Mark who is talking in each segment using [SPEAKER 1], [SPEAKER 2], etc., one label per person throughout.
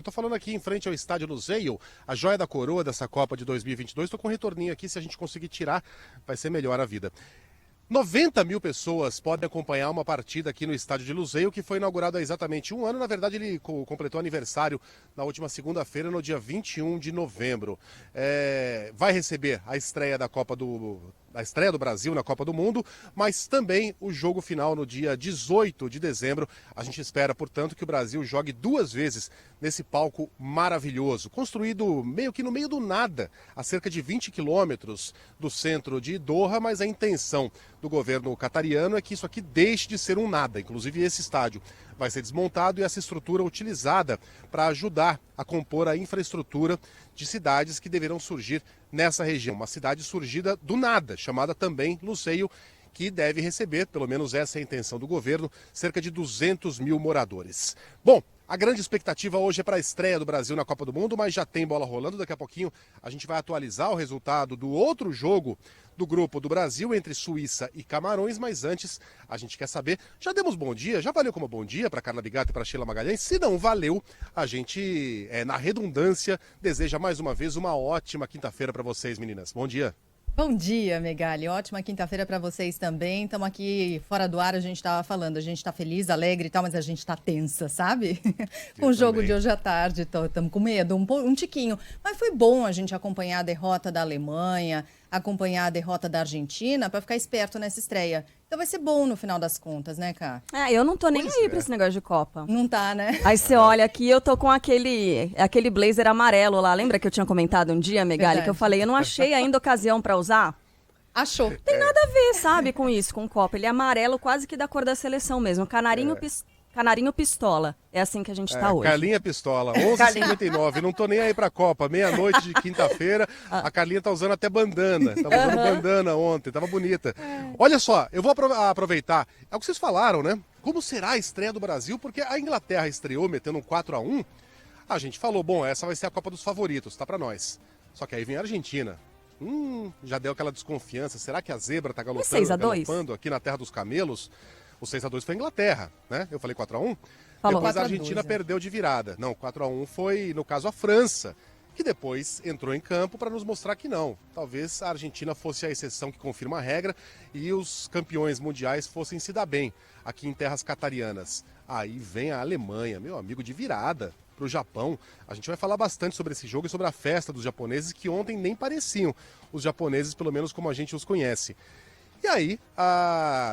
[SPEAKER 1] Estou falando aqui em frente ao Estádio Luzeio, a joia da coroa dessa Copa de 2022. Estou com um retorninho aqui, se a gente conseguir tirar, vai ser melhor a vida. 90 mil pessoas podem acompanhar uma partida aqui no Estádio de Luzeio, que foi inaugurado há exatamente um ano. Na verdade, ele completou aniversário na última segunda-feira, no dia 21 de novembro. Vai receber a estreia do Brasil na Copa do Mundo, mas também o jogo final no dia 18 de dezembro. A gente espera, portanto, que o Brasil jogue duas vezes nesse palco maravilhoso, construído meio que no meio do nada, a cerca de 20 quilômetros do centro de Doha, mas a intenção do governo catariano é que isso aqui deixe de ser um nada. Inclusive, esse estádio vai ser desmontado e essa estrutura utilizada para ajudar a compor a infraestrutura de cidades que deverão surgir nessa região. Uma cidade surgida do nada, chamada também Luzeio, que deve receber, pelo menos essa é a intenção do governo, cerca de 200 mil moradores. Bom, a grande expectativa hoje é para a estreia do Brasil na Copa do Mundo, mas já tem bola rolando. Daqui a pouquinho a gente vai atualizar o resultado do outro jogo do grupo do Brasil entre Suíça e Camarões, mas antes a gente quer saber, já demos bom dia? Já valeu como bom dia para Carla Bigato e para Sheila Magalhães? Se não valeu, a gente, na redundância, deseja mais uma vez uma ótima quinta-feira para vocês, meninas. Bom dia.
[SPEAKER 2] Bom dia, Megali. Ótima quinta-feira para vocês também. Estamos aqui fora do ar, a gente estava falando, a gente está feliz, alegre e tal, mas a gente está tensa, sabe? Com o jogo de hoje à tarde, estamos com medo, um tiquinho. Mas foi bom a gente acompanhar a derrota da Alemanha, acompanhar a derrota da Argentina, para ficar esperto nessa estreia. Então vai ser bom no final das contas, né, Cá?
[SPEAKER 3] Eu não tô nem aí pra esse negócio de Copa.
[SPEAKER 2] Não tá, né?
[SPEAKER 3] Aí você olha aqui, eu tô com aquele blazer amarelo lá. Lembra que eu tinha comentado um dia, Megali,
[SPEAKER 2] Verdade.
[SPEAKER 3] que eu falei, eu não achei ainda ocasião pra usar?
[SPEAKER 2] Achou.
[SPEAKER 3] Tem nada a ver, sabe, com isso, com Copa. Ele é amarelo, quase que da cor da seleção mesmo. Canarinho pistola. É assim que a gente tá hoje.
[SPEAKER 1] Carlinha Pistola, 11h59, não tô nem aí pra Copa, meia-noite de quinta-feira, a Carlinha tá usando até bandana, tava usando bandana ontem, tava bonita. Olha só, eu vou aproveitar, é o que vocês falaram, né? Como será a estreia do Brasil? Porque a Inglaterra estreou metendo um 4-1, a gente falou, bom, essa vai ser a Copa dos favoritos, tá pra nós. Só que aí vem a Argentina. Já deu aquela desconfiança, será que a zebra tá galopando aqui na terra dos camelos? O 6-2 foi a Inglaterra, né? Eu falei 4-1. Depois a Argentina perdeu de virada. Não, 4-1 foi, no caso, a França, que depois entrou em campo para nos mostrar que não. Talvez a Argentina fosse a exceção que confirma a regra e os campeões mundiais fossem se dar bem aqui em terras catarianas. Aí vem a Alemanha, meu amigo, de virada para o Japão. A gente vai falar bastante sobre esse jogo e sobre a festa dos japoneses, que ontem nem pareciam os japoneses, pelo menos como a gente os conhece. E aí,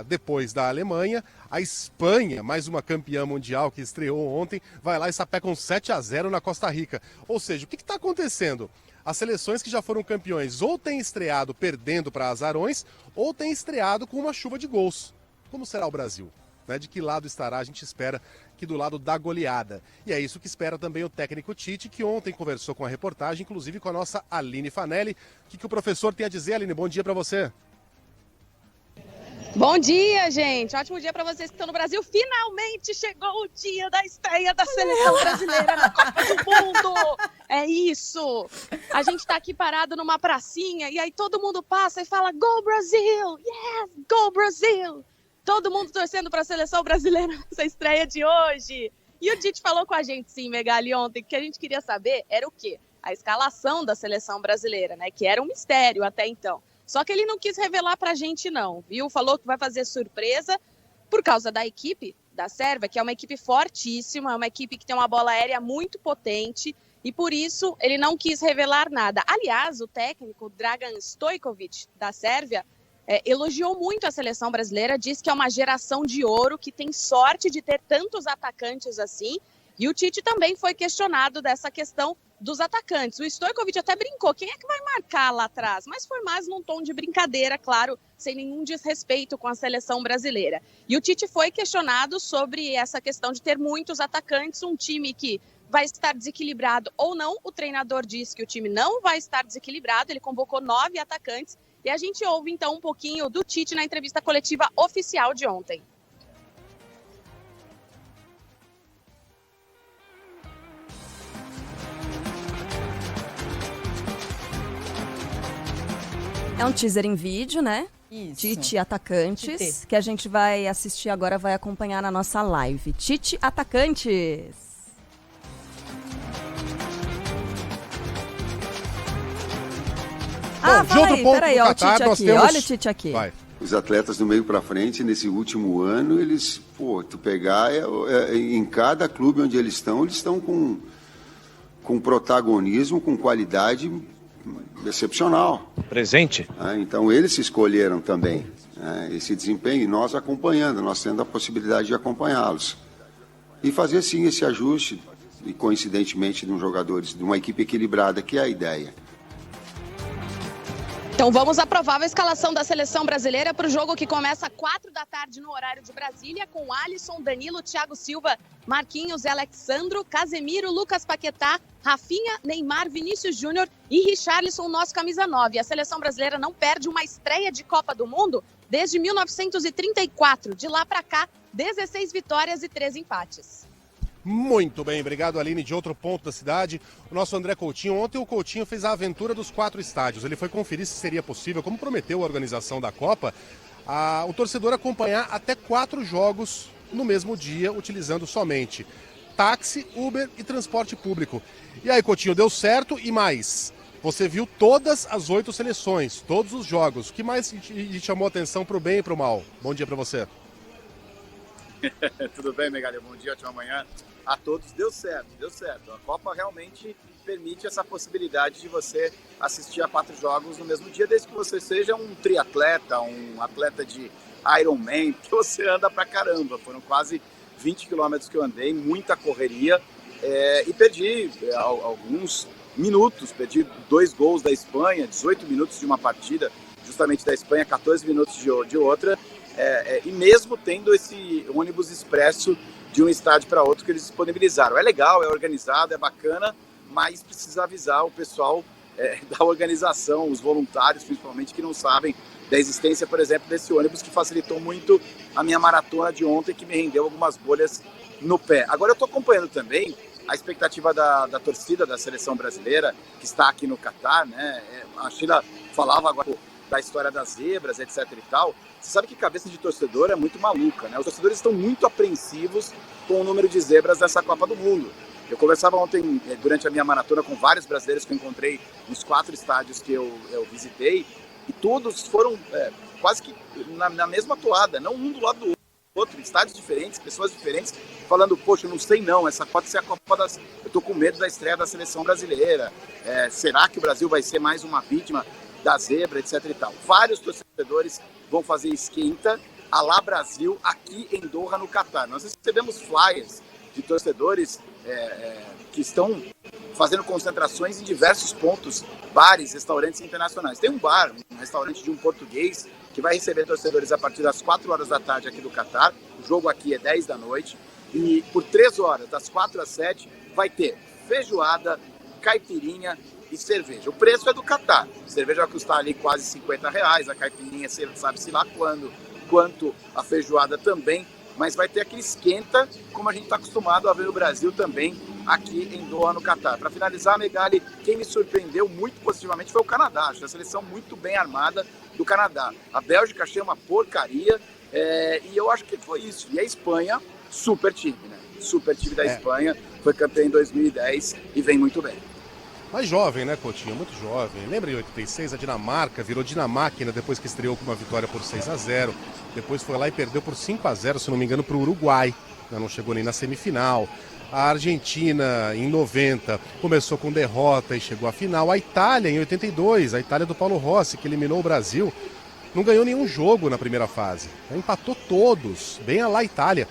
[SPEAKER 1] depois da Alemanha, a Espanha, mais uma campeã mundial que estreou ontem, vai lá e sapeca um 7-0 na Costa Rica. Ou seja, o que está acontecendo? As seleções que já foram campeões ou têm estreado perdendo para azarões, ou têm estreado com uma chuva de gols. Como será o Brasil? De que lado estará? A gente espera que do lado da goleada. E é isso que espera também o técnico Tite, que ontem conversou com a reportagem, inclusive com a nossa Aline Fanelli. O que o professor tem a dizer, Aline? Bom dia para você.
[SPEAKER 4] Bom dia, gente. Ótimo dia para vocês que estão no Brasil. Finalmente chegou o dia da estreia da seleção brasileira na Copa do Mundo. É isso. A gente está aqui parado numa pracinha e aí todo mundo passa e fala Go Brasil! Yes, Go Brasil! Todo mundo torcendo para a seleção brasileira nessa estreia de hoje. E o Tite falou com a gente, sim, Megali, ontem, que a gente queria saber era o quê? A escalação da seleção brasileira, né? Que era um mistério até então. Só que ele não quis revelar pra gente não, viu? Falou que vai fazer surpresa por causa da equipe da Sérvia, que é uma equipe fortíssima, é uma equipe que tem uma bola aérea muito potente e por isso ele não quis revelar nada. Aliás, o técnico Dragan Stojkovic da Sérvia elogiou muito a seleção brasileira, disse que é uma geração de ouro, que tem sorte de ter tantos atacantes assim. E o Tite também foi questionado dessa questão dos atacantes. O Stojkovic até brincou, quem é que vai marcar lá atrás? Mas foi mais num tom de brincadeira, claro, sem nenhum desrespeito com a seleção brasileira. E o Tite foi questionado sobre essa questão de ter muitos atacantes, um time que vai estar desequilibrado ou não. O treinador disse que o time não vai estar desequilibrado, ele convocou 9 atacantes. E a gente ouve então um pouquinho do Tite na entrevista coletiva oficial de ontem.
[SPEAKER 3] É um teaser em vídeo, né?
[SPEAKER 2] Isso.
[SPEAKER 3] Tite Atacantes, que a gente vai assistir agora, vai acompanhar na nossa live. Tite Atacantes.
[SPEAKER 1] de outro ponto
[SPEAKER 3] peraí,
[SPEAKER 1] do
[SPEAKER 3] ó, o
[SPEAKER 1] Catar,
[SPEAKER 3] Tite
[SPEAKER 1] nós
[SPEAKER 3] aqui,
[SPEAKER 1] temos...
[SPEAKER 3] olha o Tite aqui.
[SPEAKER 1] Vai.
[SPEAKER 5] Os atletas do meio para frente, nesse último ano, eles, tu pegar, em cada clube onde eles estão com protagonismo, com qualidade excepcional.
[SPEAKER 6] Presente.
[SPEAKER 5] Então, eles se escolheram também esse desempenho e nós acompanhando, nós tendo a possibilidade de acompanhá-los. E fazer, sim, esse ajuste, e coincidentemente, de jogadores, de uma equipe equilibrada, que é a ideia.
[SPEAKER 4] Então vamos à provável escalação da seleção brasileira para o jogo que começa às 16h no horário de Brasília, com Alisson, Danilo, Thiago Silva, Marquinhos, Alexandro, Casemiro, Lucas Paquetá, Rafinha, Neymar, Vinícius Júnior e Richarlison, nosso camisa 9. A seleção brasileira não perde uma estreia de Copa do Mundo desde 1934. De lá para cá, 16 vitórias e 3 empates.
[SPEAKER 1] Muito bem, obrigado, Aline. De outro ponto da cidade, o nosso André Coutinho. Ontem o Coutinho fez a aventura dos 4 estádios. Ele foi conferir se seria possível, como prometeu a organização da Copa, o torcedor acompanhar até 4 jogos no mesmo dia, utilizando somente táxi, Uber e transporte público. E aí, Coutinho, deu certo e mais? Você viu todas as 8 seleções, todos os jogos. O que mais te chamou a atenção para o bem e para o mal? Bom dia para você.
[SPEAKER 7] Tudo bem, Megali? Bom dia, ótima manhã a todos. Deu certo. A Copa realmente permite essa possibilidade de você assistir a 4 jogos no mesmo dia, desde que você seja um triatleta, um atleta de Ironman, que você anda pra caramba. Foram quase 20 quilômetros que eu andei, muita correria, e perdi alguns minutos, perdi 2 gols da Espanha, 18 minutos de uma partida, justamente da Espanha, 14 minutos de outra, e mesmo tendo esse ônibus expresso de um estádio para outro que eles disponibilizaram. É legal, é organizado, é bacana, mas precisa avisar o pessoal da organização, os voluntários principalmente, que não sabem da existência, por exemplo, desse ônibus que facilitou muito a minha maratona de ontem, que me rendeu algumas bolhas no pé. Agora eu estou acompanhando também a expectativa da torcida da seleção brasileira, que está aqui no Catar, né? A Sheila falava agora da história das zebras, etc e tal. Você sabe que cabeça de torcedor é muito maluca, né? Os torcedores estão muito apreensivos com o número de zebras dessa Copa do Mundo. Eu conversava ontem, durante a minha maratona, com vários brasileiros que eu encontrei nos 4 estádios que eu visitei, e todos foram quase que na mesma toada, não um do lado do outro, estádios diferentes, pessoas diferentes, falando, poxa, eu não sei não, essa pode ser a Copa das... Eu tô com medo da estreia da seleção brasileira, será que o Brasil vai ser mais uma vítima da zebra, etc e tal. Vários torcedores vão fazer esquenta à lá Brasil aqui em Doha, no Catar. Nós recebemos flyers de torcedores que estão fazendo concentrações em diversos pontos, bares, restaurantes internacionais. Tem um bar, um restaurante de um português, que vai receber torcedores a partir das 4 horas da tarde aqui do Catar. O jogo aqui é 10 da noite. E por 3 horas, das 4 às 7, vai ter feijoada, caipirinha e cerveja. O preço é do Catar. A cerveja vai custar ali quase R$50, a caipirinha sabe-se lá quanto a feijoada também, mas vai ter aquele esquenta, como a gente está acostumado a ver no Brasil também, aqui em Doha, no Catar. Para finalizar, Megali, quem me surpreendeu muito positivamente foi o Canadá. Acho a seleção muito bem armada do Canadá. A Bélgica achei uma porcaria, e eu acho que foi isso. E a Espanha, super time, né? Super time da Espanha, foi campeã em 2010 e vem muito bem.
[SPEAKER 1] Mais jovem, né, Coutinho? Muito jovem. Lembra em 86, a Dinamarca virou Dinamáquina depois que estreou com uma vitória por 6-0. Depois foi lá e perdeu por 5-0, se não me engano, para o Uruguai. Não chegou nem na semifinal. A Argentina, em 90, começou com derrota e chegou à final. A Itália, em 82, a Itália do Paulo Rossi, que eliminou o Brasil, não ganhou nenhum jogo na primeira fase. Empatou todos, bem a lá Itália.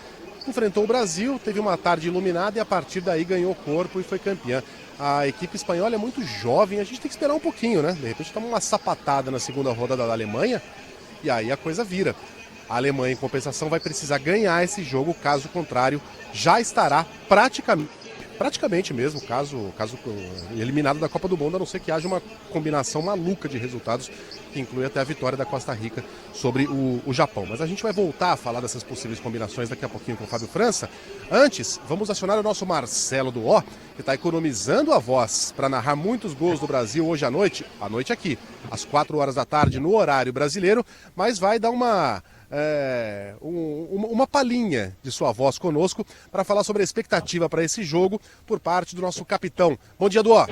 [SPEAKER 1] Enfrentou o Brasil, teve uma tarde iluminada e a partir daí ganhou corpo e foi campeã. A equipe espanhola é muito jovem, a gente tem que esperar um pouquinho, né? De repente toma uma sapatada na segunda rodada da Alemanha e aí a coisa vira. A Alemanha, em compensação, vai precisar ganhar esse jogo, caso contrário, já estará praticamente mesmo, caso eliminado da Copa do Mundo, a não ser que haja uma combinação maluca de resultados que inclui até a vitória da Costa Rica sobre o Japão. Mas a gente vai voltar a falar dessas possíveis combinações daqui a pouquinho com o Fábio França. Antes, vamos acionar o nosso Marcelo do O, que está economizando a voz para narrar muitos gols do Brasil hoje à noite aqui, às 4 horas da tarde no horário brasileiro, mas vai dar uma palhinha de sua voz conosco para falar sobre a expectativa para esse jogo por parte do nosso capitão. Bom dia, Duó.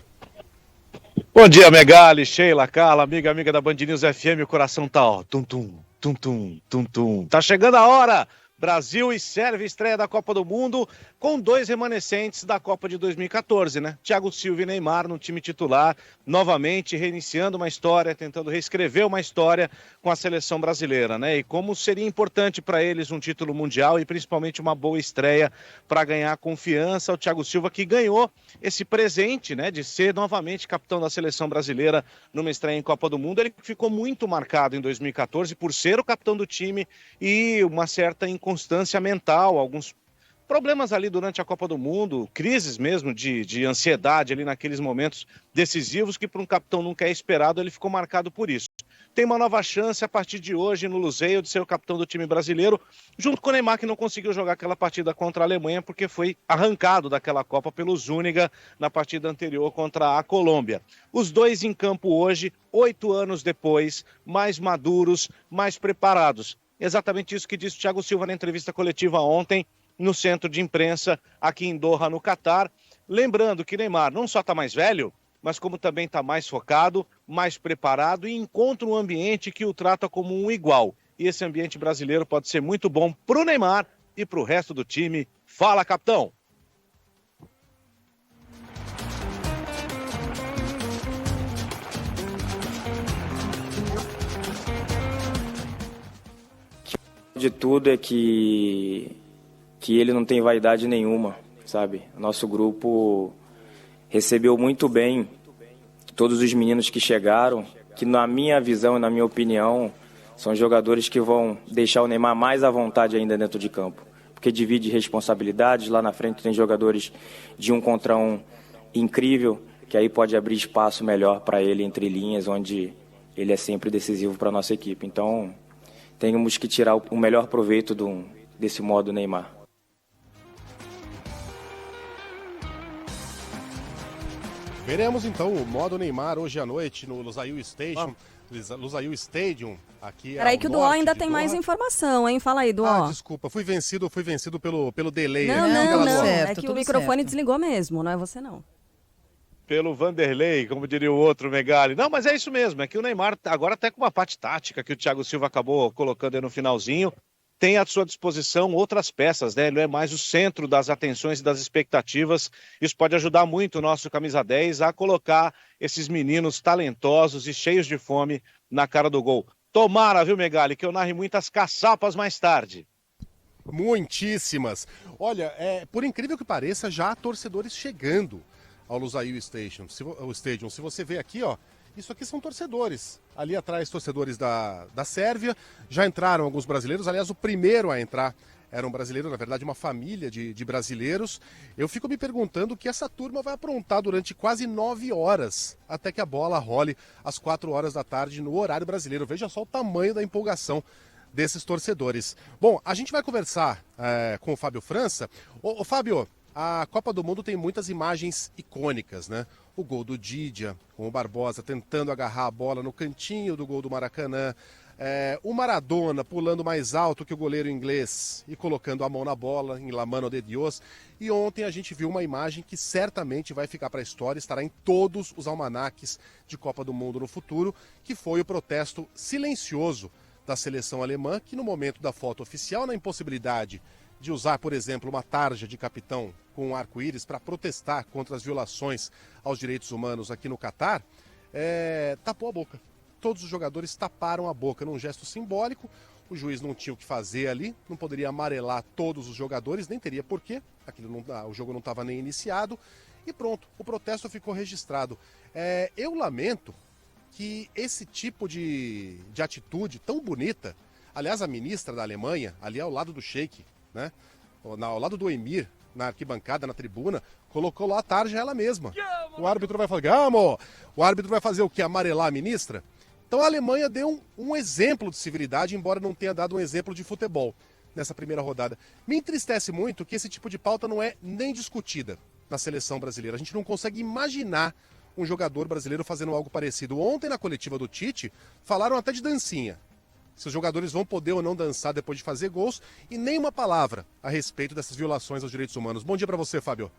[SPEAKER 6] Bom dia, Megali, Sheila, Carla, amiga da Band News FM, o coração tá, ó, tum-tum, tum-tum, tum-tum. Tá chegando a hora! Brasil e Sérvia, estreia da Copa do Mundo, com 2 remanescentes da Copa de 2014, né? Thiago Silva e Neymar no time titular, novamente reiniciando uma história, tentando reescrever uma história com a seleção brasileira, né? E como seria importante para eles um título mundial e principalmente uma boa estreia para ganhar confiança. O Thiago Silva que ganhou esse presente, né, de ser novamente capitão da seleção brasileira numa estreia em Copa do Mundo. Ele ficou muito marcado em 2014 por ser o capitão do time e uma certa inconstância mental, alguns problemas ali durante a Copa do Mundo, crises mesmo de ansiedade ali naqueles momentos decisivos que para um capitão nunca é esperado. Ele ficou marcado por isso. Tem uma nova chance a partir de hoje no Lusail de ser o capitão do time brasileiro, junto com o Neymar, que não conseguiu jogar aquela partida contra a Alemanha porque foi arrancado daquela Copa pelo Zúñiga na partida anterior contra a Colômbia. Os dois em campo hoje, 8 anos depois, mais maduros, mais preparados. Exatamente isso que disse o Thiago Silva na entrevista coletiva ontem no centro de imprensa aqui em Doha, no Catar. Lembrando que Neymar não só está mais velho, mas como também está mais focado, mais preparado e encontra um ambiente que o trata como um igual. E esse ambiente brasileiro pode ser muito bom para o Neymar e para o resto do time. Fala, capitão!
[SPEAKER 8] De tudo é que ele não tem vaidade nenhuma, sabe? Nosso grupo recebeu muito bem todos os meninos que chegaram, que na minha visão e na minha opinião são jogadores que vão deixar o Neymar mais à vontade ainda dentro de campo, porque divide responsabilidades. Lá na frente tem jogadores de 1 contra 1 incrível, que aí pode abrir espaço melhor para ele entre linhas, onde ele é sempre decisivo para a nossa equipe. Então temos que tirar o melhor proveito desse modo Neymar.
[SPEAKER 1] Veremos então o modo Neymar hoje à noite no Lusail Stadium. Stadium, aqui.
[SPEAKER 3] Peraí que o Duó ainda tem mais informação, hein? Fala aí, Duó.
[SPEAKER 1] Desculpa, fui vencido pelo delay.
[SPEAKER 3] Não,
[SPEAKER 2] certo,
[SPEAKER 3] é que o
[SPEAKER 2] tudo
[SPEAKER 3] microfone
[SPEAKER 2] certo.
[SPEAKER 3] desligou mesmo, não é você não.
[SPEAKER 6] Pelo Vanderlei, como diria o outro, Megali. Não, mas é isso mesmo, é que o Neymar agora até com uma parte tática que o Thiago Silva acabou colocando aí no finalzinho, tem à sua disposição outras peças, né? Ele é mais o centro das atenções e das expectativas. Isso pode ajudar muito o nosso camisa 10 a colocar esses meninos talentosos e cheios de fome na cara do gol. Tomara, viu, Megali, que eu narre muitas caçapas mais tarde.
[SPEAKER 1] Muitíssimas. Olha, por incrível que pareça, já há torcedores chegando ao Lusail Stadium. Se você vê aqui, ó, isso aqui são torcedores. Ali atrás, torcedores da Sérvia. Já entraram alguns brasileiros. Aliás, o primeiro a entrar era um brasileiro, na verdade, uma família de brasileiros. Eu fico me perguntando o que essa turma vai aprontar durante quase 9 horas, até que a bola role às 4 horas da tarde no horário brasileiro. Veja só o tamanho da empolgação desses torcedores. Bom, a gente vai conversar com o Fábio França. Ô Fábio, a Copa do Mundo tem muitas imagens icônicas, né? O gol do Didia, com o Barbosa tentando agarrar a bola no cantinho do gol do Maracanã. O Maradona pulando mais alto que o goleiro inglês e colocando a mão na bola, em La Mano de Dios. E ontem a gente viu uma imagem que certamente vai ficar para a história, estará em todos os almanaques de Copa do Mundo no futuro, que foi o protesto silencioso da seleção alemã, que no momento da foto oficial, na impossibilidade de usar, por exemplo, uma tarja de capitão com um arco-íris para protestar contra as violações aos direitos humanos aqui no Catar, tapou a boca. Todos os jogadores taparam a boca num gesto simbólico. O juiz não tinha o que fazer ali, não poderia amarelar todos os jogadores, nem teria porquê, o jogo não estava nem iniciado, e pronto, o protesto ficou registrado. Eu lamento que esse tipo de atitude tão bonita, aliás, a ministra da Alemanha, ali ao lado do Sheik, né, ao lado do Emir, na arquibancada, na tribuna, colocou lá a tarja ela mesma. O árbitro vai falar, Gamo! O árbitro vai fazer o quê? Amarelar a ministra? Então a Alemanha deu um exemplo de civilidade, embora não tenha dado um exemplo de futebol nessa primeira rodada. Me entristece muito que esse tipo de pauta não é nem discutida na seleção brasileira. A gente não consegue imaginar um jogador brasileiro fazendo algo parecido. Ontem, na coletiva do Tite, falaram até de dancinha. Se os jogadores vão poder ou não dançar depois de fazer gols, e nem uma palavra a respeito dessas violações aos direitos humanos. Bom dia para você, Fábio.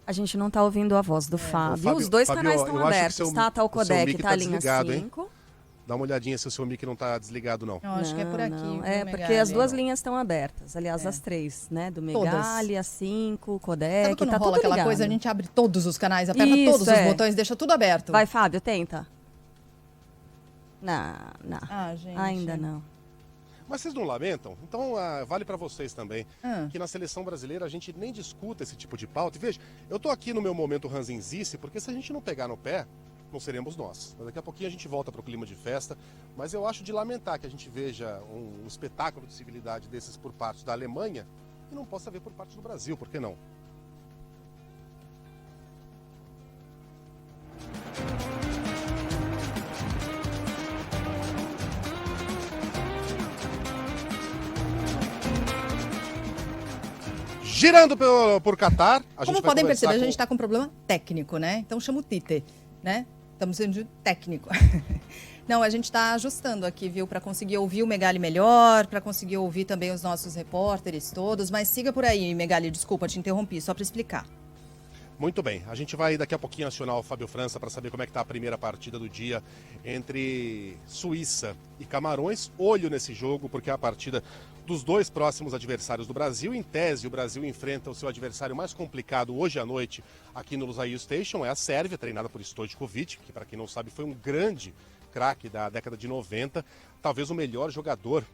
[SPEAKER 3] A gente não tá ouvindo a voz do Fábio. Os dois canais estão abertos, tá? Tá o codec, tá a linha 5.
[SPEAKER 1] Dá uma olhadinha se o seu mic não tá desligado, não.
[SPEAKER 2] Eu acho que é por aqui.
[SPEAKER 3] Não.
[SPEAKER 2] Viu,
[SPEAKER 3] Porque
[SPEAKER 2] Megali?
[SPEAKER 3] as duas linhas estão abertas. Aliás, as 3, né? Do Megali, a 5, codec,
[SPEAKER 2] Sabe quando
[SPEAKER 3] tá
[SPEAKER 2] rola
[SPEAKER 3] tudo
[SPEAKER 2] aquela
[SPEAKER 3] ligado.
[SPEAKER 2] coisa, a gente abre todos os canais, aperta
[SPEAKER 3] Isso,
[SPEAKER 2] todos os botões, deixa tudo aberto.
[SPEAKER 3] Vai, Fábio, tenta. Não.
[SPEAKER 2] Gente.
[SPEAKER 3] Ainda não.
[SPEAKER 1] Mas vocês não lamentam? Então vale pra vocês também. Que na seleção brasileira a gente nem discuta esse tipo de pauta. E veja, eu tô aqui no meu momento ranzinzice, porque se a gente não pegar no pé, não seremos nós. Daqui a pouquinho a gente volta pro clima de festa, mas eu acho de lamentar que a gente veja um espetáculo de civilidade desses por parte da Alemanha e não possa ver por parte do Brasil, por que não? Girando por Catar,
[SPEAKER 2] Como podem perceber, a gente está com um problema técnico, né? Então chama o Tite, né? Estamos sendo de técnico. Não, a gente está ajustando aqui, viu? Para conseguir ouvir o Megali melhor, para conseguir ouvir também os nossos repórteres todos. Mas siga por aí, Megali, desculpa, te interrompi, só para explicar.
[SPEAKER 1] Muito bem, a gente vai daqui a pouquinho acionar o Fábio França para saber como é que está a primeira partida do dia entre Suíça e Camarões. Olho nesse jogo, porque é a partida dos dois próximos adversários do Brasil. Em tese, o Brasil enfrenta o seu adversário mais complicado hoje à noite aqui no Lusail Station, é a Sérvia, treinada por Stojkovic, que para quem não sabe foi um grande craque da década de 90, talvez o melhor jogador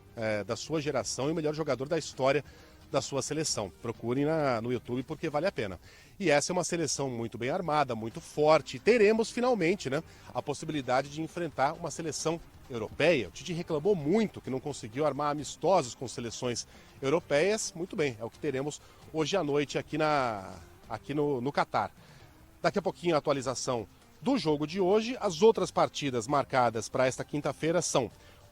[SPEAKER 1] da sua geração e o melhor jogador da história da sua seleção. Procurem no YouTube porque vale a pena. E essa é uma seleção muito bem armada, muito forte. E teremos finalmente, né, a possibilidade de enfrentar uma seleção europeia. O Tite reclamou muito que não conseguiu armar amistosos com seleções europeias. Muito bem, é o que teremos hoje à noite aqui no Catar. Daqui a pouquinho a atualização do jogo de hoje. As outras partidas marcadas para esta quinta-feira são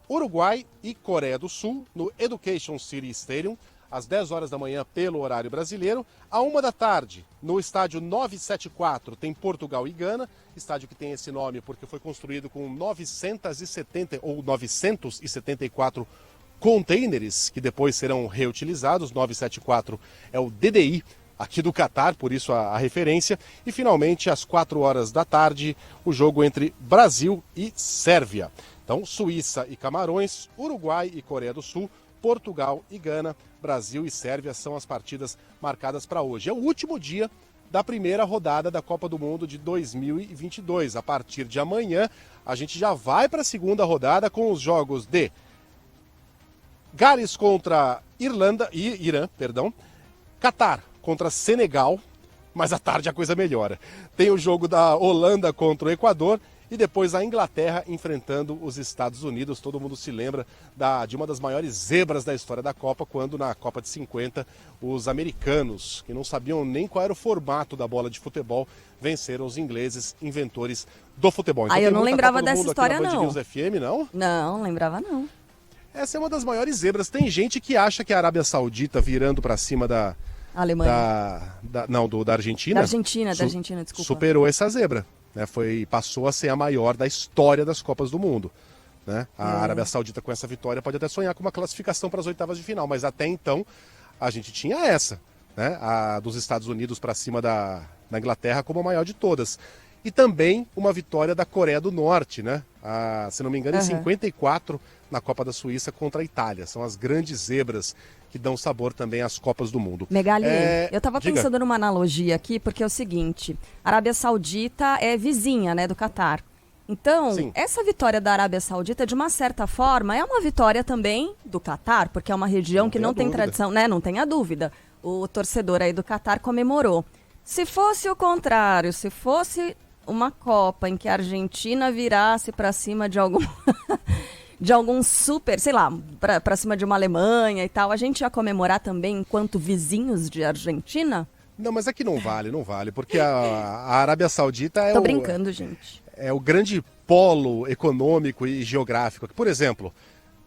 [SPEAKER 1] Uruguai e Coreia do Sul no Education City Stadium, às 10 horas da manhã pelo horário brasileiro. À 1 da tarde, no estádio 974, tem Portugal e Gana, estádio que tem esse nome porque foi construído com 974 containers que depois serão reutilizados. 974 é o DDI aqui do Catar, por isso a referência. E finalmente, às 4 horas da tarde, o jogo entre Brasil e Sérvia. Então, Suíça e Camarões, Uruguai e Coreia do Sul, Portugal e Gana, Brasil e Sérvia são as partidas marcadas para hoje. É o último dia da primeira rodada da Copa do Mundo de 2022. A partir de amanhã, a gente já vai para a segunda rodada com os jogos de Gales contra Irã, Catar contra Senegal, mas à tarde a coisa melhora. Tem o jogo da Holanda contra o Equador e depois a Inglaterra enfrentando os Estados Unidos. Todo mundo se lembra de uma das maiores zebras da história da Copa, quando na Copa de 50 os americanos, que não sabiam nem qual era o formato da bola de futebol, venceram os ingleses, inventores do futebol. Então,
[SPEAKER 3] eu não lembrava dessa história, não.
[SPEAKER 1] News FM, não?
[SPEAKER 3] Não, lembrava não.
[SPEAKER 1] Essa é uma das maiores zebras. Tem gente que acha que a Arábia Saudita virando para cima da
[SPEAKER 3] Alemanha.
[SPEAKER 1] Da Argentina.
[SPEAKER 3] Da Argentina, desculpa.
[SPEAKER 1] Superou essa zebra. Né, passou a ser a maior da história das Copas do Mundo. Né? A Arábia Saudita, com essa vitória, pode até sonhar com uma classificação para as oitavas de final, mas até então a gente tinha essa, né? A dos Estados Unidos para cima da Inglaterra como a maior de todas. E também uma vitória da Coreia do Norte, né? Se não me engano, em 54 na Copa da Suíça contra a Itália. São as grandes zebras que dão sabor também às Copas do Mundo.
[SPEAKER 3] Megali, eu estava pensando numa analogia aqui, porque é o seguinte, a Arábia Saudita é vizinha, né, do Catar. Então,
[SPEAKER 1] Sim.
[SPEAKER 3] Essa vitória da Arábia Saudita, de uma certa forma, é uma vitória também do Catar, porque é uma região que não tem tradição, né, não tenha dúvida. O torcedor aí do Catar comemorou. Se fosse o contrário, se fosse uma Copa em que a Argentina virasse para cima de algum... de algum super, sei lá, pra cima de uma Alemanha e tal, a gente ia comemorar também enquanto vizinhos de Argentina?
[SPEAKER 1] Não, mas é que não vale, porque a Arábia Saudita
[SPEAKER 3] Tô brincando, gente.
[SPEAKER 1] É o grande polo econômico e geográfico. Por exemplo,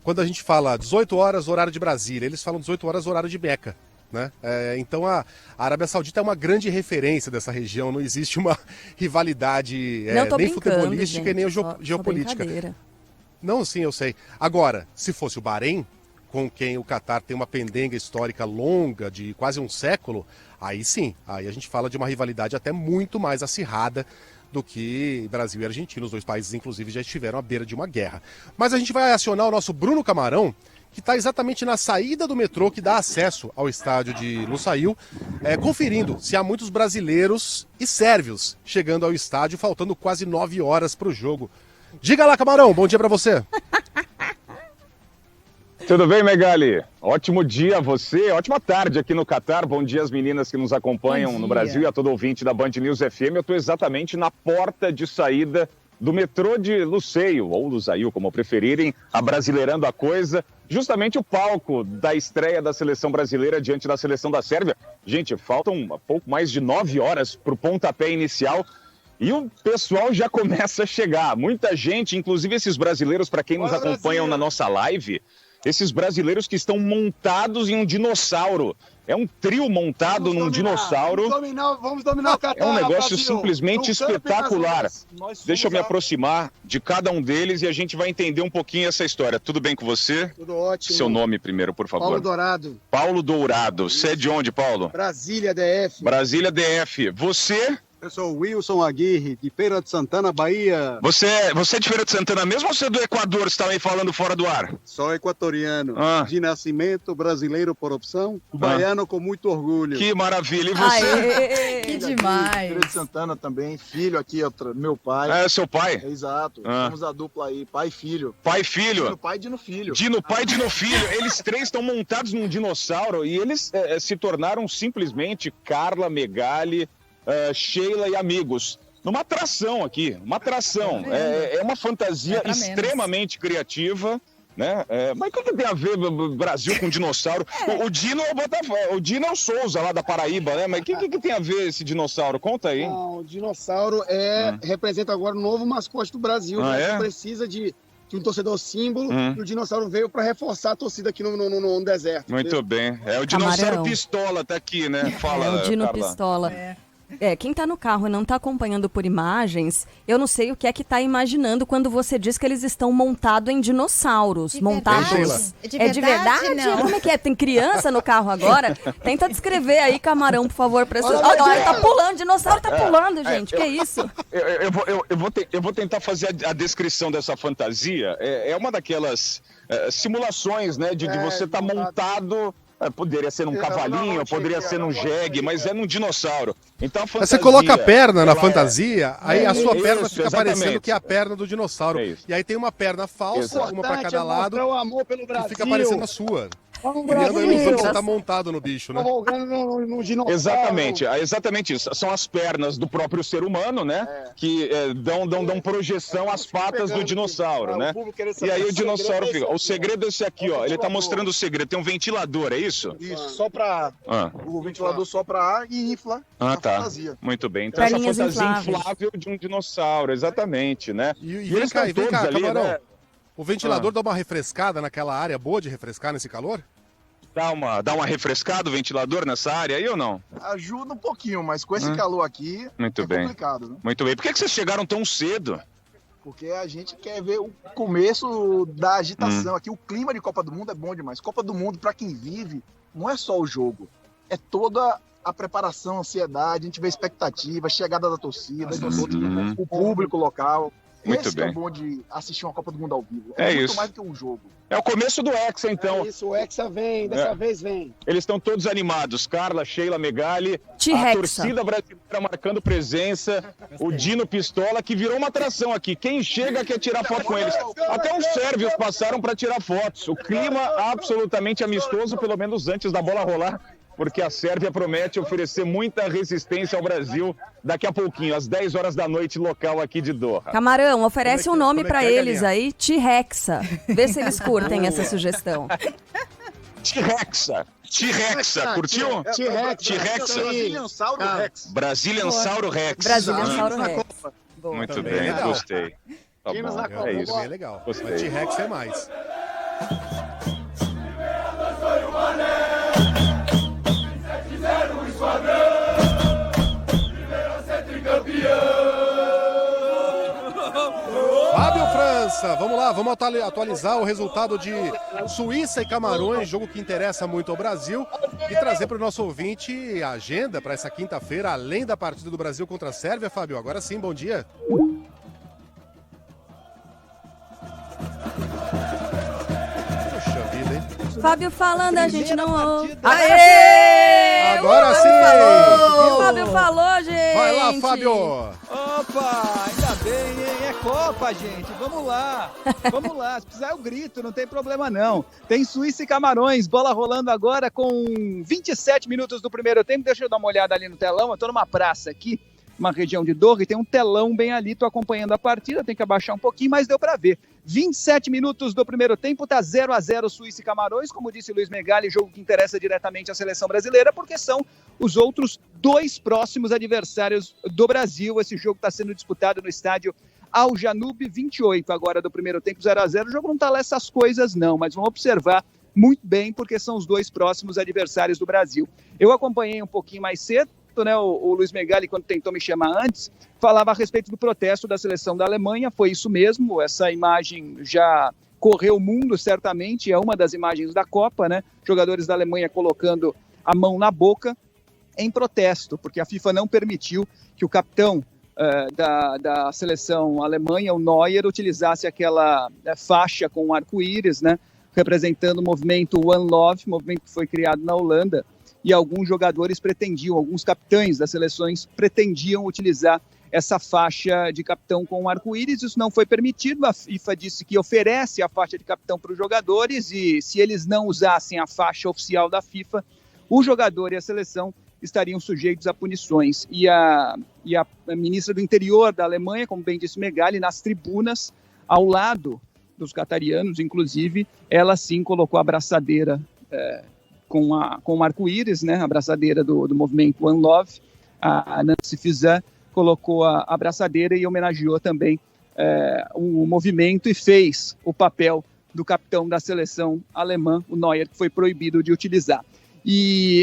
[SPEAKER 1] quando a gente fala 18 horas horário de Brasília, eles falam 18 horas horário de Meca. Né? Então a Arábia Saudita é uma grande referência dessa região, não existe uma rivalidade nem futebolística, gente, e nem geopolítica.
[SPEAKER 3] Brincadeira.
[SPEAKER 1] Não, sim, eu sei. Agora, se fosse o Bahrein, com quem o Catar tem uma pendenga histórica longa, de quase um século, aí sim, aí a gente fala de uma rivalidade até muito mais acirrada do que Brasil e Argentina. Os dois países, inclusive, já estiveram à beira de uma guerra. Mas a gente vai acionar o nosso Bruno Camarão, que está exatamente na saída do metrô que dá acesso ao estádio de Lusail, conferindo se há muitos brasileiros e sérvios chegando ao estádio, faltando quase 9 horas para o jogo. Diga lá, Camarão, bom dia para você.
[SPEAKER 9] Tudo bem, Megali? Ótimo dia a você, ótima tarde aqui no Catar. Bom dia às meninas que nos acompanham no Brasil e a todo ouvinte da Band News FM. Eu estou exatamente na porta de saída do metrô de Lusail, ou Lusail, como preferirem, abrasileirando a coisa. Justamente o palco da estreia da seleção brasileira diante da seleção da Sérvia. Gente, faltam um pouco mais de 9 horas para o pontapé inicial. E o pessoal já começa a chegar. Muita gente, inclusive esses brasileiros, para quem nos acompanham na nossa live, esses brasileiros que estão montados em um dinossauro. É um trio montado num dinossauro.
[SPEAKER 10] Vamos dominar o Catar.
[SPEAKER 9] É um negócio simplesmente espetacular. Deixa eu me aproximar de cada um deles e a gente vai entender um pouquinho essa história. Tudo bem com você?
[SPEAKER 10] Tudo ótimo.
[SPEAKER 9] Seu nome primeiro, por favor.
[SPEAKER 10] Paulo Dourado.
[SPEAKER 9] Paulo Dourado. Você é de onde, Paulo?
[SPEAKER 10] Brasília, DF.
[SPEAKER 9] Brasília, DF. Você?
[SPEAKER 10] Eu sou Wilson Aguirre, de Feira de Santana, Bahia.
[SPEAKER 9] Você é de Feira de Santana mesmo ou você é do Equador, você está aí falando fora do ar?
[SPEAKER 10] Sou equatoriano, de nascimento, brasileiro por opção, baiano com muito orgulho.
[SPEAKER 9] Que maravilha, e você?
[SPEAKER 2] Que demais.
[SPEAKER 10] Feira de Santana também, filho aqui, meu pai.
[SPEAKER 9] É seu pai?
[SPEAKER 10] Exato, somos a dupla aí, pai e filho.
[SPEAKER 9] Pai e filho?
[SPEAKER 10] Dino pai e Dino filho.
[SPEAKER 9] Dino pai e Dino filho, eles três estão montados num dinossauro e eles se tornaram simplesmente Carla, Megali, Sheila e amigos. Numa atração aqui, uma atração. É uma fantasia extremamente criativa, né? Mas o que tem a ver Brasil com dinossauro? O Dino é o Souza lá da Paraíba, né? Mas o que tem a ver esse dinossauro? Conta aí.
[SPEAKER 10] Não, o dinossauro representa agora o novo mascote do Brasil. Precisa de um torcedor símbolo, e o dinossauro veio para reforçar a torcida aqui no deserto.
[SPEAKER 9] Muito bem. O dinossauro Pistola tá aqui, né? Fala,
[SPEAKER 3] o Dino
[SPEAKER 9] Carla.
[SPEAKER 3] Pistola. Quem tá no carro e não tá acompanhando por imagens, eu não sei o que é que tá imaginando quando você diz que eles estão montados em dinossauros. Montados.
[SPEAKER 2] É de verdade? Não.
[SPEAKER 3] Como é que é? Tem criança no carro agora? Tenta descrever aí, Camarão, por favor. Olha, ele tá pulando, dinossauro tá pulando, gente. Que isso?
[SPEAKER 9] Eu vou tentar fazer a descrição dessa fantasia. É uma daquelas simulações, né? De você estar montado. Poderia ser num cavalinho, poderia ser num jegue, mas é num dinossauro. Então a fantasia,
[SPEAKER 1] você coloca a perna na fantasia, aí a sua perna fica parecendo que é a perna do dinossauro. E aí tem uma perna falsa, uma para cada lado, que fica parecendo a sua. Criando a ilusão que você tá montado no bicho, né?
[SPEAKER 9] Exatamente isso. São as pernas do próprio ser humano, né? Que dão projeção às patas do dinossauro, né? E aí o dinossauro fica. O segredo é esse aqui, ó. Ele tá mostrando o segredo. Tem um ventilador, é isso?
[SPEAKER 10] Isso, sopra. O ventilador sopra ar e infla.
[SPEAKER 9] Tá. Muito bem. Então essa fantasia inflável de um dinossauro, exatamente, né?
[SPEAKER 1] E eles estão todos ali, Camarão, né? O ventilador dá uma refrescada naquela área boa de refrescar nesse calor?
[SPEAKER 9] Dá uma refrescada o ventilador nessa área aí ou não?
[SPEAKER 10] Ajuda um pouquinho, mas com esse calor aqui complicado, né?
[SPEAKER 9] Muito bem. Por que vocês chegaram tão cedo?
[SPEAKER 10] Porque a gente quer ver o começo da agitação. Aqui o clima de Copa do Mundo é bom demais. Copa do Mundo, para quem vive, não é só o jogo. É toda a preparação, a ansiedade, a gente vê a expectativa, a chegada da torcida, o público local.
[SPEAKER 9] Muito bem.
[SPEAKER 10] É bom de assistir uma Copa do Mundo ao vivo.
[SPEAKER 9] É
[SPEAKER 10] muito
[SPEAKER 9] isso.
[SPEAKER 10] mais do que um jogo.
[SPEAKER 9] É o começo do Hexa, então.
[SPEAKER 10] É isso, o Hexa vem, dessa vez vem.
[SPEAKER 9] Eles estão todos animados. Carla, Sheila, Megali, a torcida brasileira marcando presença, o Dino Pistola, que virou uma atração aqui. Quem chega quer tirar foto com eles. Até os sérvios passaram para tirar fotos. O clima absolutamente amistoso, pelo menos antes da bola rolar, porque a Sérvia promete oferecer muita resistência ao Brasil daqui a pouquinho, às 10 horas da noite, local aqui de Doha.
[SPEAKER 3] Camarão, oferece um nome pra eles aí, T-Rexa. Vê se eles curtem essa sugestão.
[SPEAKER 9] T-Rexa, curtiu?
[SPEAKER 10] T-Rexa.
[SPEAKER 9] Brazilian Sauro Rex.
[SPEAKER 3] Brazilian Sauro Rex.
[SPEAKER 9] Muito bem, gostei. Tá bom, é isso.
[SPEAKER 1] É legal. Mas T-Rex é mais. Fábio França! Massa, vamos lá, vamos atualizar o resultado de Suíça e Camarões, jogo que interessa muito ao Brasil, e trazer para o nosso ouvinte a agenda para essa quinta-feira, além da partida do Brasil contra a Sérvia. Fábio, agora sim, bom dia. Puxa vida, hein?
[SPEAKER 3] Fábio falando, a gente não ouve.
[SPEAKER 2] Aê!
[SPEAKER 1] Agora sim!
[SPEAKER 3] Fábio falou, gente!
[SPEAKER 1] Vai lá, Fábio!
[SPEAKER 11] Opa, ainda bem, hein? É Copa, gente. Vamos lá. Vamos lá. Se precisar eu grito, não tem problema não. Tem Suíça e Camarões, bola rolando agora com 27 minutos do primeiro tempo. Deixa eu dar uma olhada ali no telão. Eu tô numa praça aqui, uma região de Doha, e tem um telão bem ali. Tô acompanhando a partida, tem que abaixar um pouquinho, mas deu para ver. 27 minutos do primeiro tempo, tá 0-0 Suíça e Camarões, como disse Luiz Megali, jogo que interessa diretamente à seleção brasileira, porque são os outros dois próximos adversários do Brasil. Esse jogo está sendo disputado no estádio Al Janoub, 28 agora do primeiro tempo, 0-0. O jogo não tá lá essas coisas não, mas vamos observar muito bem, porque são os dois próximos adversários do Brasil. Eu acompanhei um pouquinho mais cedo, né, o Luiz Megali, quando tentou me chamar antes, falava a respeito do protesto da seleção da Alemanha. Foi isso mesmo, essa imagem já correu o mundo, certamente, é uma das imagens da Copa, né? Jogadores da Alemanha colocando a mão na boca em protesto, porque a FIFA não permitiu que o capitão da seleção alemanha, o Neuer, utilizasse aquela faixa com um arco-íris, né, representando o movimento One Love, movimento que foi criado na Holanda, e alguns jogadores pretendiam, alguns capitães das seleções pretendiam utilizar essa faixa de capitão com arco-íris. Isso não foi permitido. A FIFA disse que oferece a faixa de capitão para os jogadores, e se eles não usassem a faixa oficial da FIFA, o jogador e a seleção estariam sujeitos a punições. E a ministra do Interior da Alemanha, como bem disse Megali, nas tribunas, ao lado dos catarianos, inclusive, ela sim colocou a abraçadeira com o arco-íris, né, a abraçadeira do movimento One Love. A Nancy Faeser colocou a abraçadeira e homenageou também o movimento e fez o papel do capitão da seleção alemã, o Neuer, que foi proibido de utilizar.